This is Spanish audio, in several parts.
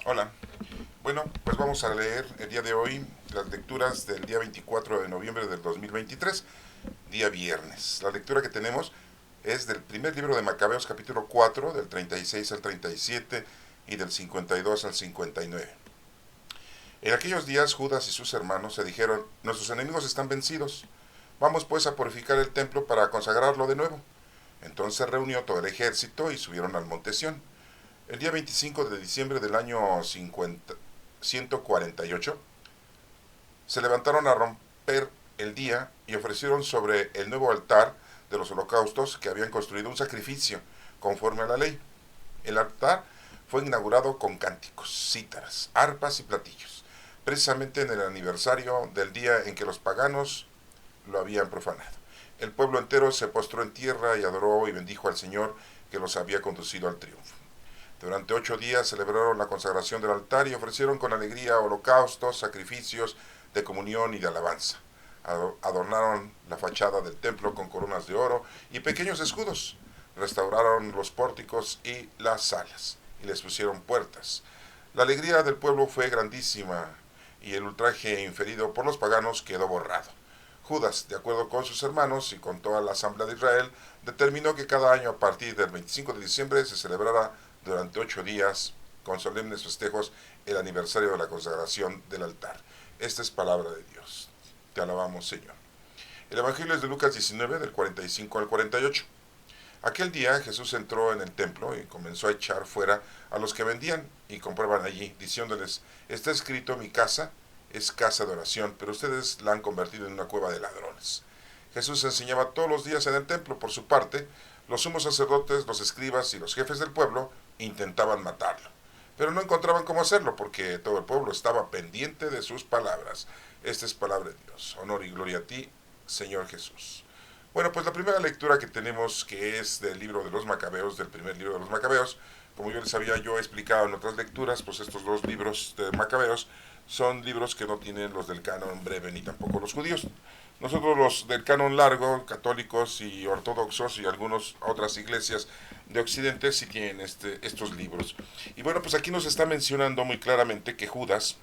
Hola. Bueno, pues vamos a leer el día de hoy las lecturas del día 24 de noviembre del 2023, día viernes. La lectura que tenemos es del primer libro de Macabeos, capítulo 4, del 36 al 37 y del 52 al 59. En aquellos días Judas y sus hermanos se dijeron: nuestros enemigos están vencidos, vamos pues a purificar el templo para consagrarlo de nuevo. Entonces se reunió todo el ejército y subieron al monte Sión. El día 25 de diciembre del año 148, se levantaron a romper el día y ofrecieron sobre el nuevo altar de los holocaustos que habían construido un sacrificio conforme a la ley. El altar fue inaugurado con cánticos, cítaras, arpas y platillos, precisamente en el aniversario del día en que los paganos lo habían profanado. El pueblo entero se postró en tierra y adoró y bendijo al Señor que los había conducido al triunfo. Durante 8 días celebraron la consagración del altar y ofrecieron con alegría holocaustos, sacrificios de comunión y de alabanza. Adornaron la fachada del templo con coronas de oro y pequeños escudos. Restauraron los pórticos y las salas y les pusieron puertas. La alegría del pueblo fue grandísima y el ultraje inferido por los paganos quedó borrado. Judas, de acuerdo con sus hermanos y con toda la asamblea de Israel, determinó que cada año a partir del 25 de diciembre se celebrara durante 8 días con solemnes festejos el aniversario de la consagración del altar. Esta es palabra de Dios. Te alabamos, Señor. El Evangelio es de Lucas 19, del 45 al 48. Aquel día Jesús entró en el templo y comenzó a echar fuera a los que vendían y compraban allí, diciéndoles: está escrito, mi casa es casa de oración, pero ustedes la han convertido en una cueva de ladrones. Jesús enseñaba todos los días en el templo. Por su parte, los sumos sacerdotes, los escribas y los jefes del pueblo intentaban matarlo, pero no encontraban cómo hacerlo porque todo el pueblo estaba pendiente de sus palabras. Esta es palabra de Dios. Honor y gloria a ti, Señor Jesús. Bueno, pues la primera lectura que tenemos, que es del libro de los Macabeos, del primer libro de los Macabeos, como yo les había yo explicado en otras lecturas, pues estos dos libros de Macabeos son libros que no tienen los del canon breve ni tampoco los judíos. Nosotros los del canon largo, católicos y ortodoxos y algunas otras iglesias de Occidente sí tienen estos libros. Y bueno, pues aquí nos está mencionando muy claramente que Judas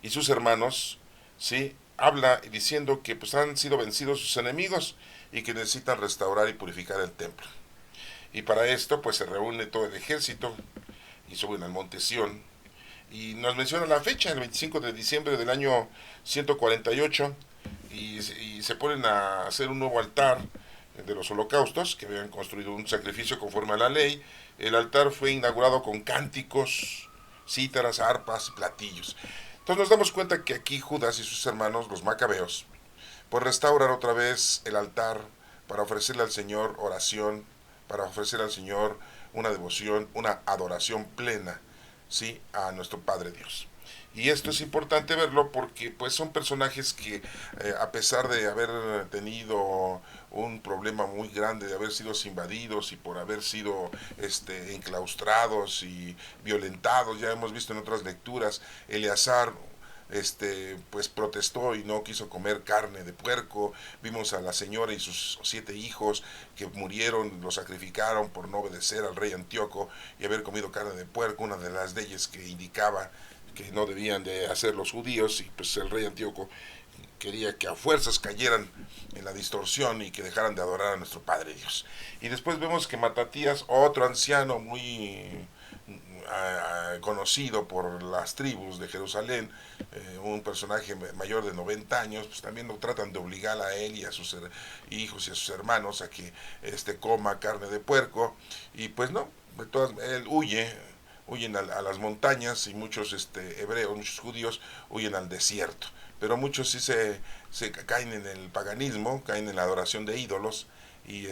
y sus hermanos, sí, habla diciendo que pues han sido vencidos sus enemigos y que necesitan restaurar y purificar el templo. Y para esto pues se reúne todo el ejército y suben al monte Sión. Y nos menciona la fecha, el 25 de diciembre del año 148, y se ponen a hacer un nuevo altar de los holocaustos, que habían construido un sacrificio conforme a la ley. El altar fue inaugurado con cánticos, cítaras, arpas y platillos. Entonces nos damos cuenta que aquí Judas y sus hermanos, los macabeos, pues restauran otra vez el altar para ofrecerle al Señor oración, para ofrecer al Señor una devoción, una adoración plena, sí, a nuestro Padre Dios. Y esto es importante verlo porque pues son personajes que a pesar de haber tenido un problema muy grande, de haber sido invadidos y por haber sido enclaustrados y violentados, ya hemos visto en otras lecturas, Eleazar pues protestó y no quiso comer carne de puerco. Vimos a la señora y sus 7 hijos que murieron, los sacrificaron por no obedecer al rey Antíoco y haber comido carne de puerco, una de las leyes que indicaba que no debían de hacer los judíos. Y pues el rey Antíoco quería que a fuerzas cayeran en la distorsión y que dejaran de adorar a nuestro Padre Dios. Y después vemos que Matatías, otro anciano muy conocido por las tribus de Jerusalén, un personaje mayor de 90 años, pues también lo tratan de obligar a él y a sus hijos y a sus hermanos a que coma carne de puerco. Y pues no, él huyen a las montañas, y muchos hebreos, muchos judíos huyen al desierto. Pero muchos sí se caen en el paganismo, caen en la adoración de ídolos. Y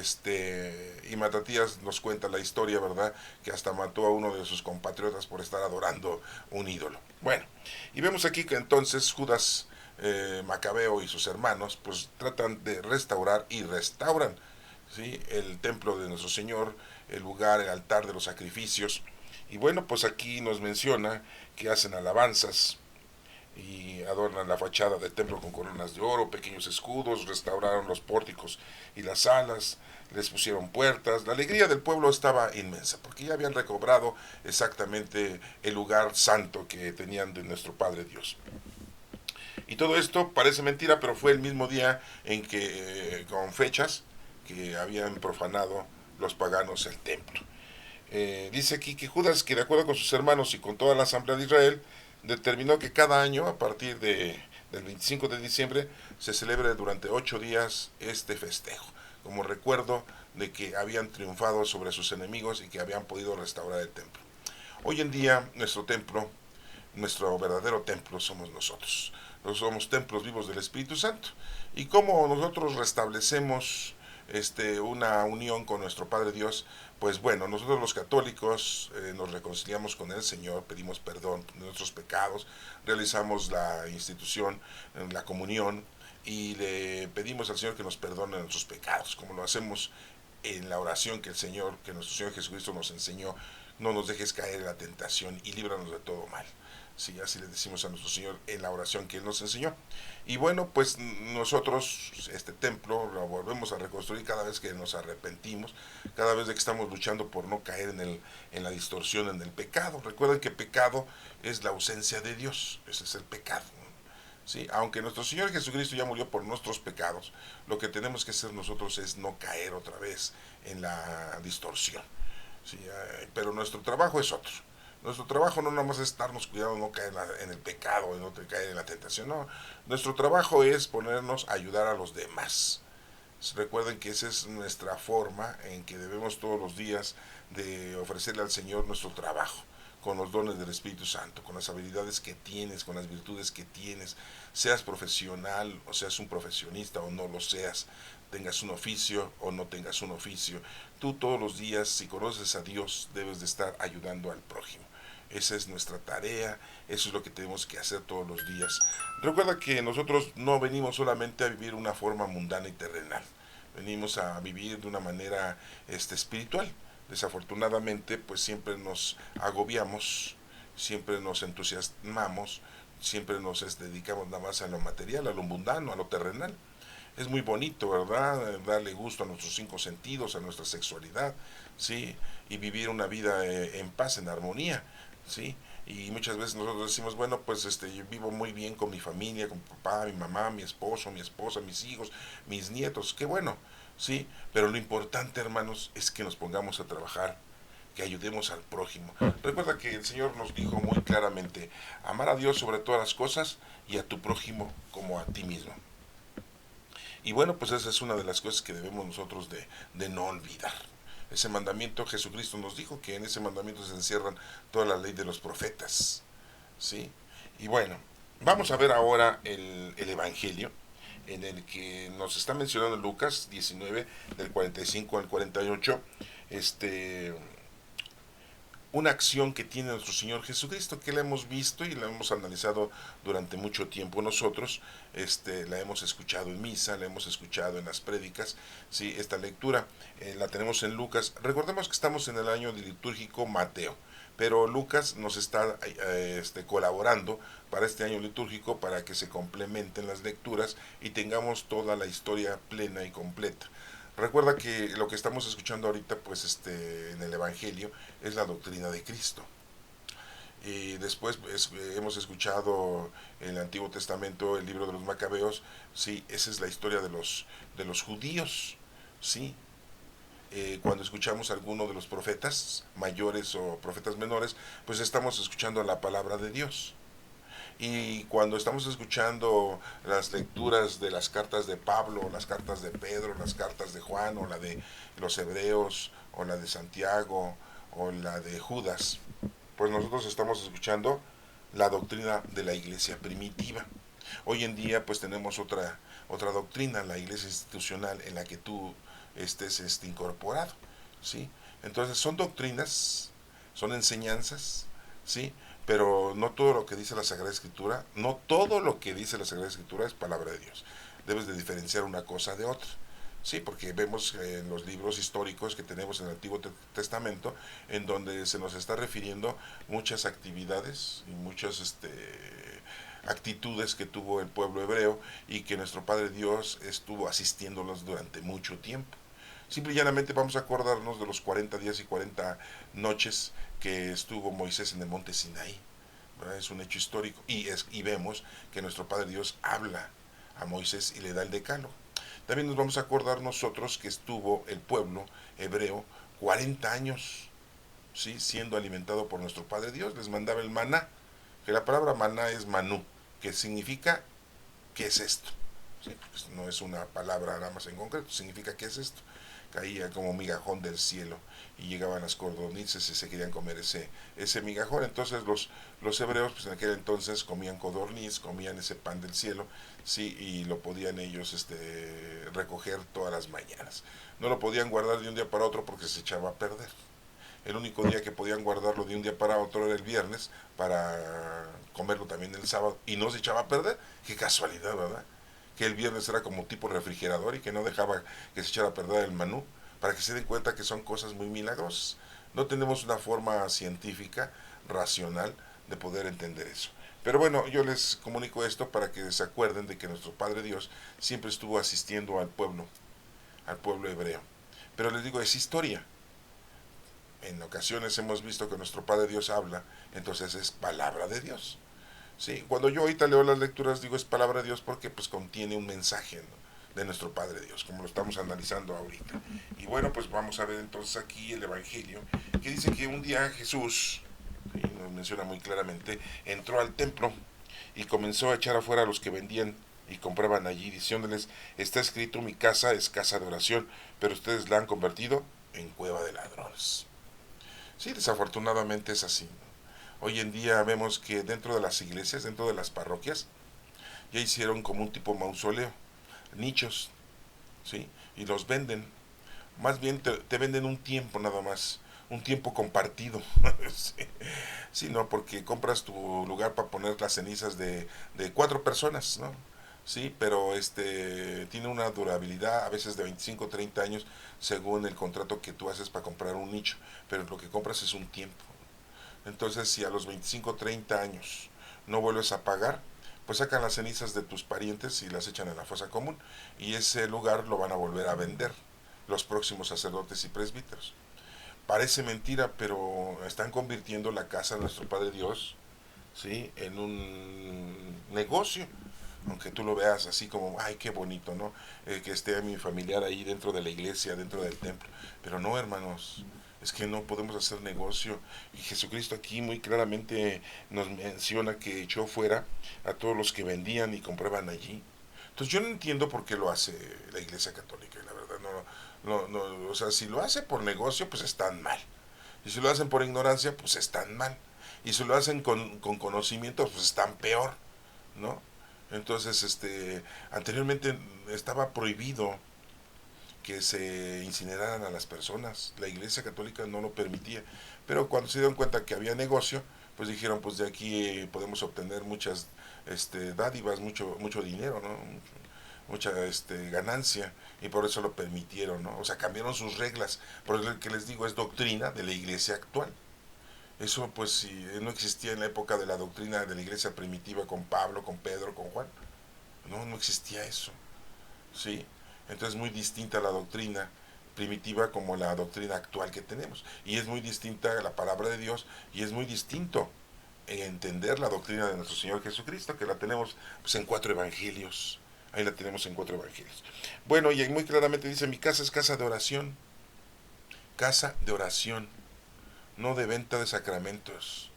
Matatías nos cuenta la historia, ¿verdad?, que hasta mató a uno de sus compatriotas por estar adorando un ídolo. Bueno, y vemos aquí que entonces Judas Macabeo y sus hermanos pues tratan de restaurar y restauran, ¿sí?, el templo de nuestro Señor, el lugar, el altar de los sacrificios. Y bueno, pues aquí nos menciona que hacen alabanzas, y adornan la fachada del templo con coronas de oro, pequeños escudos, restauraron los pórticos y las salas, les pusieron puertas. La alegría del pueblo estaba inmensa, porque ya habían recobrado exactamente el lugar santo que tenían de nuestro Padre Dios. Y todo esto parece mentira, pero fue el mismo día en que, con fechas, que habían profanado los paganos el templo. Dice aquí que Judas, que de acuerdo con sus hermanos y con toda la asamblea de Israel, determinó que cada año, a partir del 25 de diciembre, se celebre durante 8 días este festejo, como recuerdo de que habían triunfado sobre sus enemigos y que habían podido restaurar el templo. Hoy en día, nuestro verdadero templo somos nosotros. Nosotros somos templos vivos del Espíritu Santo. Y cómo nosotros restablecemos una unión con nuestro Padre Dios, pues bueno, nosotros los católicos nos reconciliamos con el Señor, pedimos perdón de nuestros pecados, realizamos la institución, la comunión, y le pedimos al Señor que nos perdone nuestros pecados, como lo hacemos en la oración que que nuestro Señor Jesucristo nos enseñó: no nos dejes caer en la tentación y líbranos de todo mal. Sí, así le decimos a nuestro Señor en la oración que Él nos enseñó. Y bueno, pues nosotros este templo lo volvemos a reconstruir cada vez que nos arrepentimos, cada vez de que estamos luchando por no caer en la distorsión, en el pecado. Recuerden que pecado es la ausencia de Dios, ese es el pecado. ¿Sí? Aunque nuestro Señor Jesucristo ya murió por nuestros pecados, lo que tenemos que hacer nosotros es no caer otra vez en la distorsión. ¿Sí? Pero nuestro trabajo es otro. Nuestro trabajo no nada más es estarnos cuidando, no caer en el pecado, no caer en la tentación, no. Nuestro trabajo es ponernos a ayudar a los demás. Recuerden que esa es nuestra forma en que debemos todos los días de ofrecerle al Señor nuestro trabajo, con los dones del Espíritu Santo, con las habilidades que tienes, con las virtudes que tienes, seas profesional o seas un profesionista o no lo seas, tengas un oficio o no tengas un oficio. Tú todos los días, si conoces a Dios, debes de estar ayudando al prójimo. Esa es nuestra tarea, eso es lo que tenemos que hacer todos los días. Recuerda que nosotros no venimos solamente a vivir una forma mundana y terrenal, venimos a vivir de una manera espiritual. Desafortunadamente, pues siempre nos agobiamos, siempre nos entusiasmamos, siempre nos dedicamos nada más a lo material, a lo mundano, a lo terrenal. Es muy bonito, ¿verdad? Darle gusto a nuestros 5 sentidos, a nuestra sexualidad, ¿sí? Y vivir una vida en paz, en armonía, ¿sí? Y muchas veces nosotros decimos, bueno, pues yo vivo muy bien con mi familia, con mi papá, mi mamá, mi esposo, mi esposa, mis hijos, mis nietos, qué bueno, ¿sí? Pero lo importante, hermanos, es que nos pongamos a trabajar, que ayudemos al prójimo. Recuerda que el Señor nos dijo muy claramente: amar a Dios sobre todas las cosas y a tu prójimo como a ti mismo. Y bueno, pues esa es una de las cosas que debemos nosotros de no olvidar. Ese mandamiento, Jesucristo nos dijo que en ese mandamiento se encierran toda la ley de los profetas, ¿sí? Y bueno, vamos a ver ahora el Evangelio en el que nos está mencionando Lucas 19, del 45 al 48, una acción que tiene nuestro Señor Jesucristo, que la hemos visto y la hemos analizado durante mucho tiempo nosotros. La hemos escuchado en misa, la hemos escuchado en las prédicas. Sí, esta lectura la tenemos en Lucas. Recordemos que estamos en el año litúrgico Mateo, pero Lucas nos está colaborando para este año litúrgico, para que se complementen las lecturas y tengamos toda la historia plena y completa. Recuerda que lo que estamos escuchando ahorita, pues en el Evangelio, es la doctrina de Cristo. Y después hemos escuchado en el Antiguo Testamento el libro de los Macabeos. Sí, esa es la historia de los judíos. Sí, cuando escuchamos a alguno de los profetas mayores o profetas menores, pues estamos escuchando la palabra de Dios. Y cuando estamos escuchando las lecturas de las cartas de Pablo, las cartas de Pedro, las cartas de Juan, o la de los Hebreos, o la de Santiago, o la de Judas, pues nosotros estamos escuchando la doctrina de la iglesia primitiva. Hoy en día pues tenemos otra doctrina, la iglesia institucional, en la que tú estés incorporado, ¿sí? Entonces son doctrinas, son enseñanzas, ¿sí? Pero no todo lo que dice la Sagrada Escritura, no todo lo que dice la Sagrada Escritura es palabra de Dios. Debes de diferenciar una cosa de otra, Sí, porque vemos en los libros históricos que tenemos en el Antiguo Testamento, en donde se nos está refiriendo muchas actividades y muchas actitudes que tuvo el pueblo hebreo y que nuestro Padre Dios estuvo asistiéndolos durante mucho tiempo. Simple y llanamente vamos a acordarnos de los 40 días y 40 noches que estuvo Moisés en el monte Sinaí. ¿Verdad? Es un hecho histórico y vemos que nuestro Padre Dios habla a Moisés y le da el decálogo. También nos vamos a acordar nosotros que estuvo el pueblo hebreo 40 años, ¿sí?, siendo alimentado por nuestro Padre Dios. Les mandaba el maná, que la palabra maná es manú, que significa ¿qué es esto? ¿Sí? Pues no es una palabra nada más en concreto, significa ¿qué es esto? Caía como migajón del cielo y llegaban las codornices y se querían comer ese migajón. Entonces los hebreos pues en aquel entonces comían codorniz, comían ese pan del cielo, sí, y lo podían ellos recoger todas las mañanas. No lo podían guardar de un día para otro porque se echaba a perder. El único día que podían guardarlo de un día para otro era el viernes para comerlo también el sábado y no se echaba a perder. Qué casualidad, ¿verdad? Que el viernes era como tipo refrigerador y que no dejaba que se echara a perder el menú, para que se den cuenta que son cosas muy milagrosas. No tenemos una forma científica, racional, de poder entender eso. Pero bueno, yo les comunico esto para que se acuerden de que nuestro Padre Dios siempre estuvo asistiendo al pueblo hebreo. Pero les digo, es historia. En ocasiones hemos visto que nuestro Padre Dios habla, entonces es palabra de Dios. ¿Sí? Cuando yo ahorita leo las lecturas digo es palabra de Dios porque pues contiene un mensaje, ¿no?, de nuestro Padre Dios, como lo estamos analizando ahorita. Y bueno, pues vamos a ver entonces aquí el Evangelio, que dice que un día Jesús, ¿sí?, nos menciona muy claramente, entró al templo y comenzó a echar afuera a los que vendían y compraban allí, diciéndoles, está escrito, mi casa es casa de oración, pero ustedes la han convertido en cueva de ladrones. Sí, desafortunadamente es así. Hoy en día vemos que dentro de las iglesias, dentro de las parroquias, ya hicieron como un tipo mausoleo, nichos, ¿sí? Y los venden. Más bien te venden un tiempo nada más, un tiempo compartido. Sí. Sí, ¿no? Porque compras tu lugar para poner las cenizas de 4 personas, ¿no? Sí, pero tiene una durabilidad a veces de 25 o 30 años según el contrato que tú haces para comprar un nicho, pero lo que compras es un tiempo. Entonces, si a los 25 o 30 años no vuelves a pagar, pues sacan las cenizas de tus parientes y las echan en la fosa común. Y ese lugar lo van a volver a vender los próximos sacerdotes y presbíteros. Parece mentira, pero están convirtiendo la casa de nuestro Padre Dios, ¿sí?, en un negocio. Aunque tú lo veas así como, ay, qué bonito, ¿no? Que esté mi familiar ahí dentro de la iglesia, dentro del templo. Pero no, hermanos, es que no podemos hacer negocio. Y Jesucristo aquí muy claramente nos menciona que echó fuera a todos los que vendían y compraban allí. Entonces yo no entiendo por qué lo hace la iglesia católica, la verdad. No, o sea, si lo hace por negocio, pues están mal. Y si lo hacen por ignorancia, pues están mal. Y si lo hacen con conocimiento, pues están peor, ¿no? Entonces, anteriormente estaba prohibido que se incineraran a las personas. La Iglesia Católica no lo permitía. Pero cuando se dieron cuenta que había negocio, pues dijeron, pues de aquí podemos obtener muchas dádivas, mucho dinero, ¿no? Mucha ganancia, y por eso lo permitieron, ¿no? O sea, cambiaron sus reglas. Por eso lo que les digo es doctrina de la Iglesia actual. Eso pues si no existía en la época de la doctrina de la iglesia primitiva con Pablo, con Pedro, con Juan. No existía eso. ¿Sí? Entonces es muy distinta la doctrina primitiva como la doctrina actual que tenemos. Y es muy distinta la palabra de Dios y es muy distinto entender la doctrina de nuestro Señor Jesucristo, que la tenemos pues en 4 evangelios. Ahí la tenemos en 4 evangelios. Bueno, y muy claramente dice, mi casa es casa de oración. Casa de oración, no de venta de sacramentos,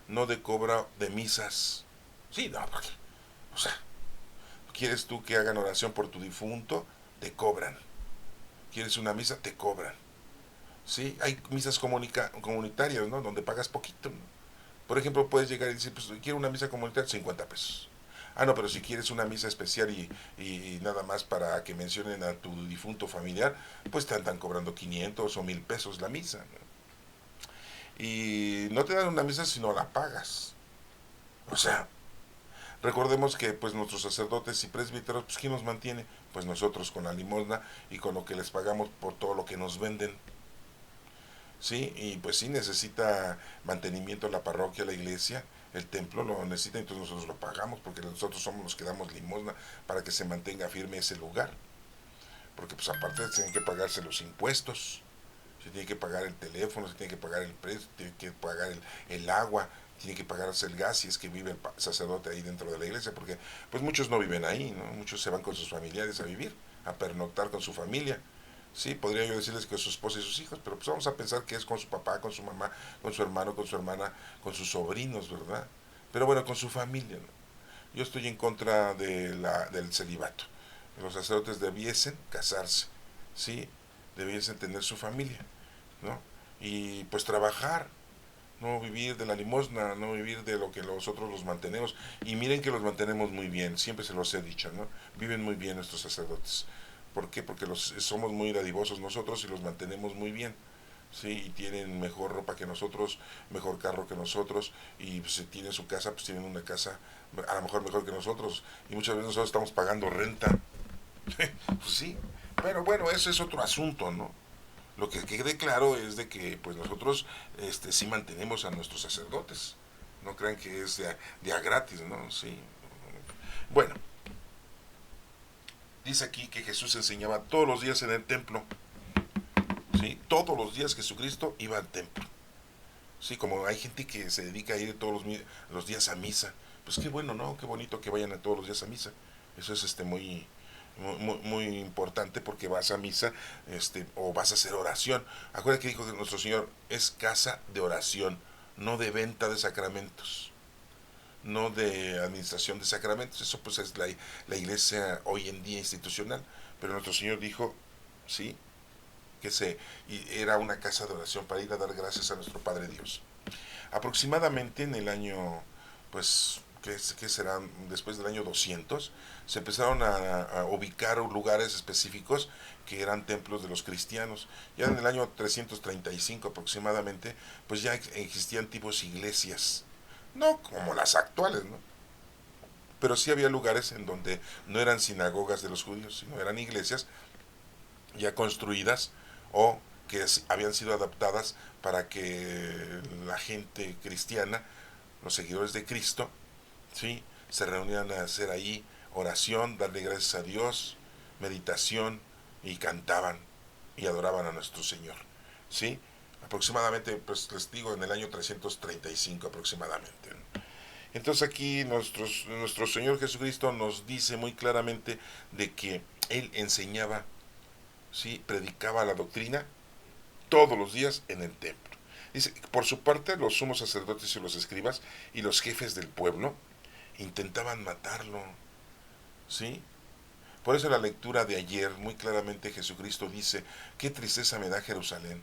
no de cobra de misas. Sí, no, porque, o sea, ¿quieres tú que hagan oración por tu difunto? Te cobran. ¿Quieres una misa? Te cobran. Sí, hay misas comunitarias, ¿no? Donde pagas poquito, ¿no? Por ejemplo, puedes llegar y decir, pues quiero una misa comunitaria, 50 pesos. Ah, no, pero si quieres una misa especial y nada más para que mencionen a tu difunto familiar, pues te andan cobrando 500 o 1000 pesos la misa, ¿no? Y no te dan una misa si no la pagas. O sea, Recordemos que pues nuestros sacerdotes y presbíteros, pues ¿quién nos mantiene? Pues nosotros con la limosna y con lo que les pagamos por todo lo que nos venden. Sí, y pues sí necesita mantenimiento la parroquia, la iglesia, el templo lo necesita, entonces nosotros lo pagamos porque nosotros somos los que damos limosna para que se mantenga firme ese lugar. Porque pues aparte tienen que pagarse los impuestos, se tiene que pagar el teléfono, se tiene que pagar el precio, tiene que pagar el agua, tiene que pagarse el gas si es que vive el sacerdote ahí dentro de la iglesia, porque pues muchos no viven ahí, ¿no? Muchos se van con sus familiares a vivir, a pernoctar con su familia. Sí, podría yo decirles que su esposa y sus hijos, pero pues vamos a pensar que es con su papá, con su mamá, con su hermano, con su hermana, con sus sobrinos, ¿verdad? Pero bueno, con su familia, ¿no? Yo estoy en contra del celibato. Los sacerdotes debiesen casarse, ¿sí? Debiesen tener su familia, ¿no? Y pues trabajar, no vivir de la limosna, no vivir de lo que nosotros los mantenemos. Y miren que los mantenemos muy bien, siempre se los he dicho, ¿no? Viven muy bien nuestros sacerdotes. ¿Por qué? Porque somos muy dadivosos nosotros y los mantenemos muy bien. Sí, y tienen mejor ropa que nosotros, mejor carro que nosotros, y pues, si tienen su casa, pues tienen una casa a lo mejor mejor que nosotros, y muchas veces nosotros estamos pagando renta. Pues sí, pero bueno, eso es otro asunto, ¿no? Lo que quede claro es de que pues nosotros sí mantenemos a nuestros sacerdotes. No crean que es de a gratis, ¿no? Sí. Bueno, dice aquí que Jesús enseñaba todos los días en el templo. ¿Sí? Todos los días Jesucristo iba al templo. Sí, como hay gente que se dedica a ir todos los días a misa. Pues qué bueno, ¿no? Qué bonito que vayan a todos los días a misa. Eso es muy importante porque vas a misa o vas a hacer oración. Acuérdate que dijo que nuestro Señor es casa de oración, no de venta de sacramentos, no de administración de sacramentos. Eso pues es la iglesia hoy en día institucional. Pero nuestro Señor dijo, sí, y era una casa de oración para ir a dar gracias a nuestro Padre Dios. Aproximadamente en el año, pues, ¿qué será? Después del año 200, se empezaron a ubicar lugares específicos que eran templos de los cristianos. Ya en el año 335 aproximadamente, pues ya existían tipos iglesias, no como las actuales, ¿no? Pero sí había lugares en donde no eran sinagogas de los judíos, sino eran iglesias ya construidas o que habían sido adaptadas para que la gente cristiana, los seguidores de Cristo, ¿sí? Se reunían a hacer ahí oración, darle gracias a Dios, meditación y cantaban y adoraban a nuestro Señor. ¿Sí? Aproximadamente, pues les digo, en el año 335 aproximadamente. Entonces aquí nuestro Señor Jesucristo nos dice muy claramente de que Él enseñaba, ¿sí? Predicaba la doctrina todos los días en el templo. Dice, por su parte, los sumos sacerdotes y los escribas y los jefes del pueblo intentaban matarlo, ¿sí? Por eso en la lectura de ayer, muy claramente Jesucristo dice, qué tristeza me da Jerusalén.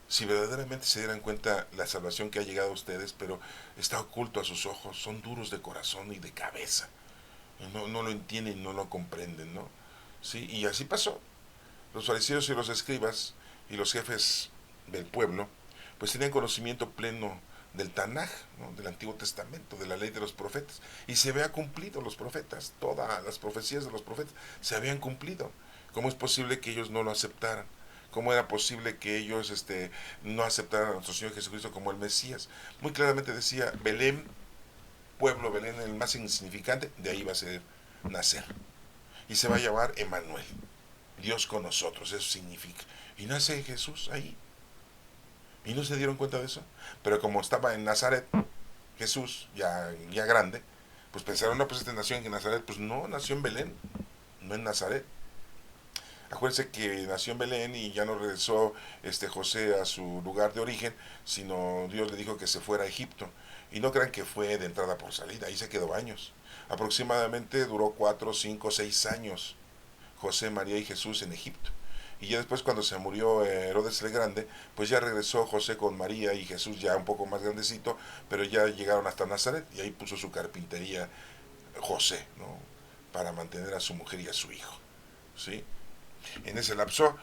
Si verdaderamente se dieran cuenta la salvación que ha llegado a ustedes, pero está oculto a sus ojos, son duros de corazón y de cabeza. Y no lo entienden, no lo comprenden, ¿no? ¿Sí? Y así pasó. Los fariseos y los escribas y los jefes del pueblo, pues tenían conocimiento pleno del Tanaj, ¿no? Del Antiguo Testamento, de la ley de los profetas, y se habían cumplido los profetas, todas las profecías de los profetas se habían cumplido. ¿Cómo es posible que ellos no lo aceptaran? ¿Cómo era posible que ellos no aceptaran a nuestro Señor Jesucristo como el Mesías? Muy claramente decía, Belén, pueblo Belén, el más insignificante, de ahí va a ser nacer. Y se va a llamar Emmanuel, Dios con nosotros, eso significa. Y nace Jesús ahí. Y no se dieron cuenta de eso. Pero como estaba en Nazaret, Jesús, ya grande, pues pensaron, no, pues nació en Nazaret. Pues no, nació en Belén, no en Nazaret. Acuérdense que nació en Belén y ya no regresó José a su lugar de origen, sino Dios le dijo que se fuera a Egipto. Y no crean que fue de entrada por salida, ahí se quedó años. Aproximadamente duró 4, 5, 6 años José, María y Jesús en Egipto. Y ya después cuando se murió Herodes el Grande, pues ya regresó José con María y Jesús ya un poco más grandecito, pero ya llegaron hasta Nazaret y ahí puso su carpintería José, ¿no? Para mantener a su mujer y a su hijo, ¿sí? En ese lapso,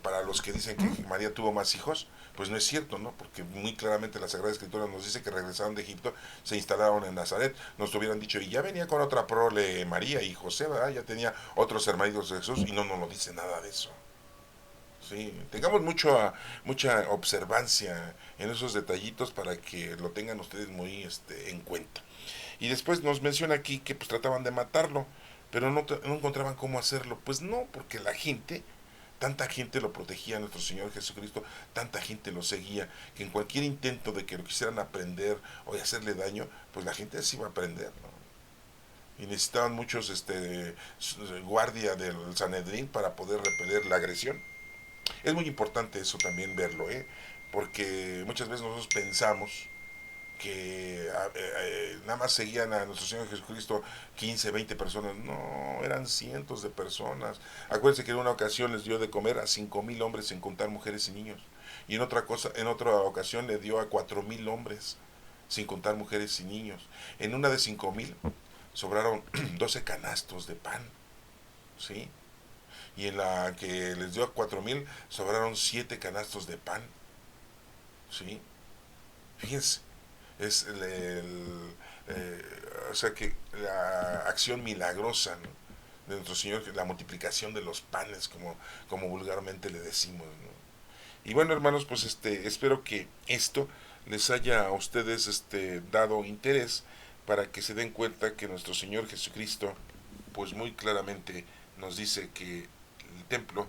para los que dicen que María tuvo más hijos, pues no es cierto, ¿no? Porque muy claramente la Sagrada Escritura nos dice que regresaron de Egipto, se instalaron en Nazaret, nos hubieran dicho, y ya venía con otra prole María y José, ¿verdad? Ya tenía otros hermanitos de Jesús, y no nos lo dice nada de eso. Sí, tengamos mucha observancia en esos detallitos para que lo tengan ustedes muy en cuenta. Y después nos menciona aquí que pues trataban de matarlo, pero no encontraban cómo hacerlo. Pues no, porque la gente, tanta gente lo protegía a nuestro Señor Jesucristo, tanta gente lo seguía, que en cualquier intento de que lo quisieran aprender o de hacerle daño, pues la gente se iba a aprender, ¿no? Y necesitaban muchos guardia del Sanedrín para poder repeler la agresión. Es muy importante eso también verlo, ¿eh? Porque muchas veces nosotros pensamos que nada más seguían a nuestro Señor Jesucristo 15, 20 personas. No, eran cientos de personas. Acuérdense que en una ocasión les dio de comer a 5,000 hombres sin contar mujeres y niños. Y en otra ocasión le dio a 4,000 hombres sin contar mujeres y niños. En una de 5,000 sobraron 12 canastos de pan, ¿sí? Y en la que les dio a 4,000 sobraron 7 canastos de pan, ¿sí? Fíjense, es o sea que la acción milagrosa, ¿no?, de nuestro Señor, la multiplicación de los panes, como vulgarmente le decimos, ¿no? Y bueno, hermanos, pues espero que esto les haya a ustedes dado interés para que se den cuenta que nuestro Señor Jesucristo pues muy claramente nos dice que el templo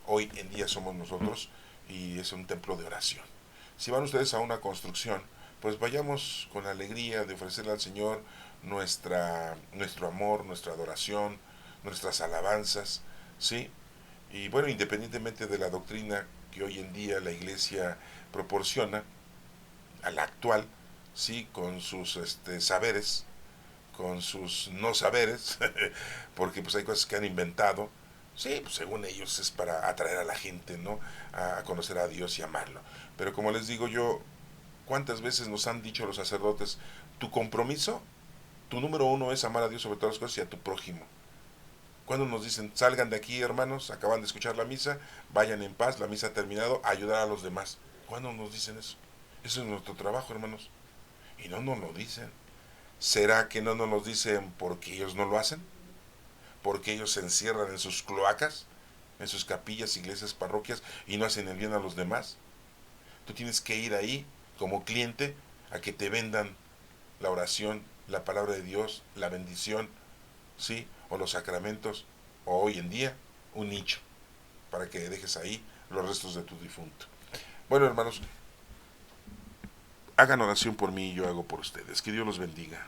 hoy en día somos nosotros, y es un templo de oración. Si van ustedes a una construcción, pues vayamos con alegría de ofrecerle al Señor nuestro amor, nuestra adoración, nuestras alabanzas, ¿sí? Y bueno, independientemente de la doctrina que hoy en día la iglesia proporciona, a la actual, ¿sí? Con sus saberes, con sus no saberes, porque pues hay cosas que han inventado, sí, pues según ellos es para atraer a la gente, ¿no? A conocer a Dios y amarlo. Pero como les digo yo, ¿cuántas veces nos han dicho los sacerdotes, tu compromiso, tu número uno es amar a Dios sobre todas las cosas y a tu prójimo? Cuando nos dicen, salgan de aquí, hermanos, acaban de escuchar la misa, vayan en paz, la misa ha terminado, ayudar a los demás? ¿Cuándo nos dicen eso? Eso es nuestro trabajo, hermanos. Y no nos lo dicen. ¿Será que no nos lo dicen porque ellos no lo hacen? ¿Porque ellos se encierran en sus cloacas, en sus capillas, iglesias, parroquias, y no hacen el bien a los demás? Tú tienes que ir ahí como cliente a que te vendan la oración, la palabra de Dios, la bendición, ¿sí? O los sacramentos, o hoy en día un nicho, para que dejes ahí los restos de tu difunto. Bueno, hermanos, hagan oración por mí y yo hago por ustedes. Que Dios los bendiga.